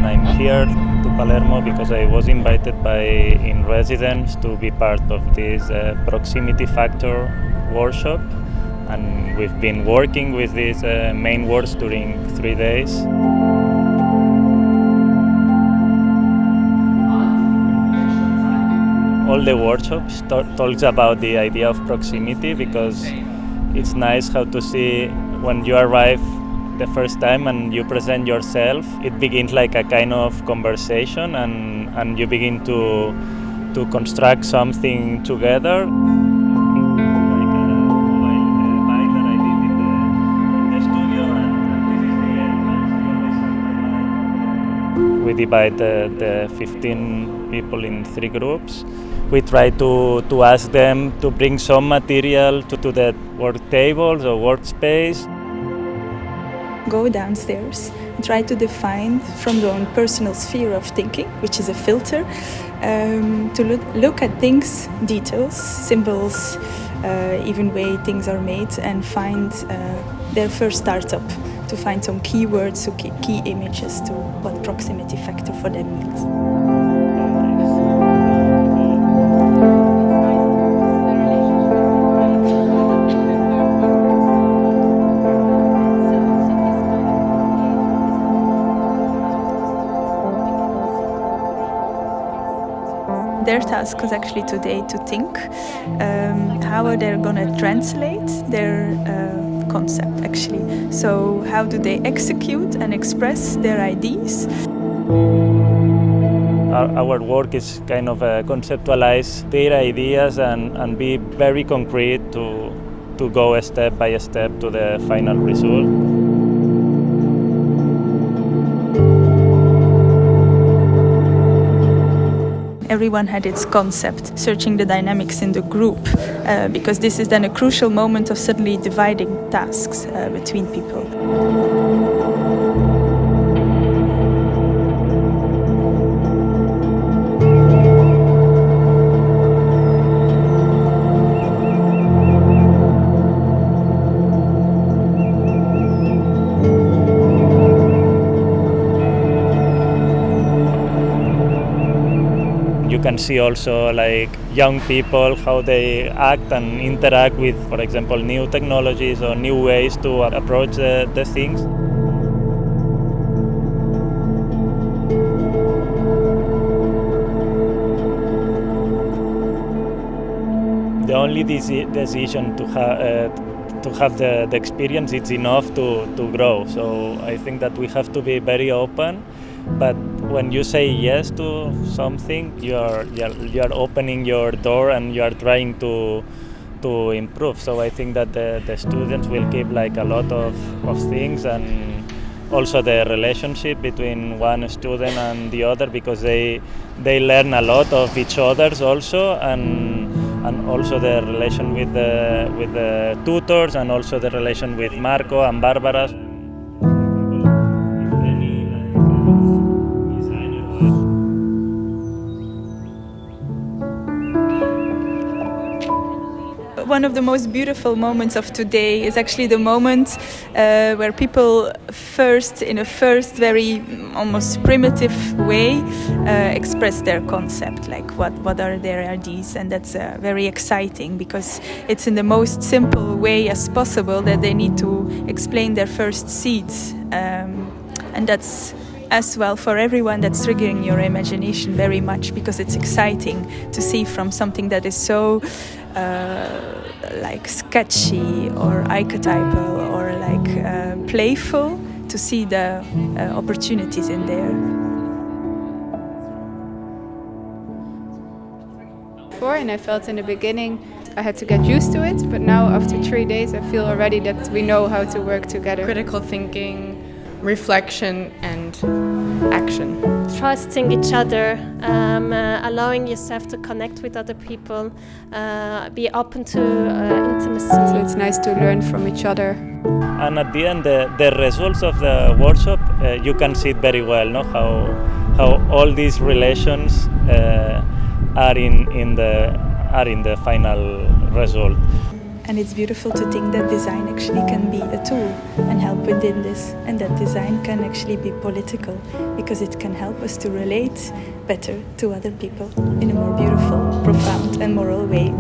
I'm here to Palermo because I was invited by in residence to be part of this proximity factor workshop, and we've been working with these main words during 3 days. All the workshops talks about the idea of proximity, because it's nice how to see when you arrive the first time and you present yourself, it begins like a kind of conversation, and you begin to construct something together. We divide the 15 people in 3 groups. We try to ask them to bring some material to the work tables or workspace. Go downstairs, try to define from your own personal sphere of thinking, which is a filter, to look at things, details, symbols, even way things are made, and find their first startup, to find some keywords, key images to what proximity factor for them means. Their task was actually today to think how are they going to translate their concept actually. So how do they execute and express their ideas? Our work is kind of conceptualize their ideas and be very concrete to go step by step to the final result. Everyone had its concept, searching the dynamics in the group, because this is then a crucial moment of suddenly dividing tasks between people. You can see also like young people, how they act and interact with, for example, new technologies or new ways to approach the things. The only decision to have the experience, it's enough to grow. So I think that we have to be very open, but when you say yes to something, you are opening your door and you are trying to improve. So I think that the students will keep like a lot of things, and also the relationship between one student and the other, because they learn a lot of each others also, and also the relation with the tutors, and also the relation with Marco and Barbara. One of the most beautiful moments of today is actually the moment where people in a first very almost primitive way express their concept, like what are their ideas, and that's very exciting, because it's in the most simple way as possible that they need to explain their first seeds, and that's as well for everyone that's triggering your imagination very much, because it's exciting to see from something that is so like sketchy or archetypal or like playful, to see the opportunities in there. And I felt in the beginning I had to get used to it, but now after 3 days I feel already that we know how to work together. Critical thinking, reflection, and action. Trusting each other, allowing yourself to connect with other people, be open to intimacy. So it's nice to learn from each other. And at the end, the results of the workshop, you can see it very well, no? How all these relations are in the final result. And it's beautiful to think that design actually can be a tool and help within this, and that design can actually be political because it can help us to relate better to other people in a more beautiful, profound and moral way.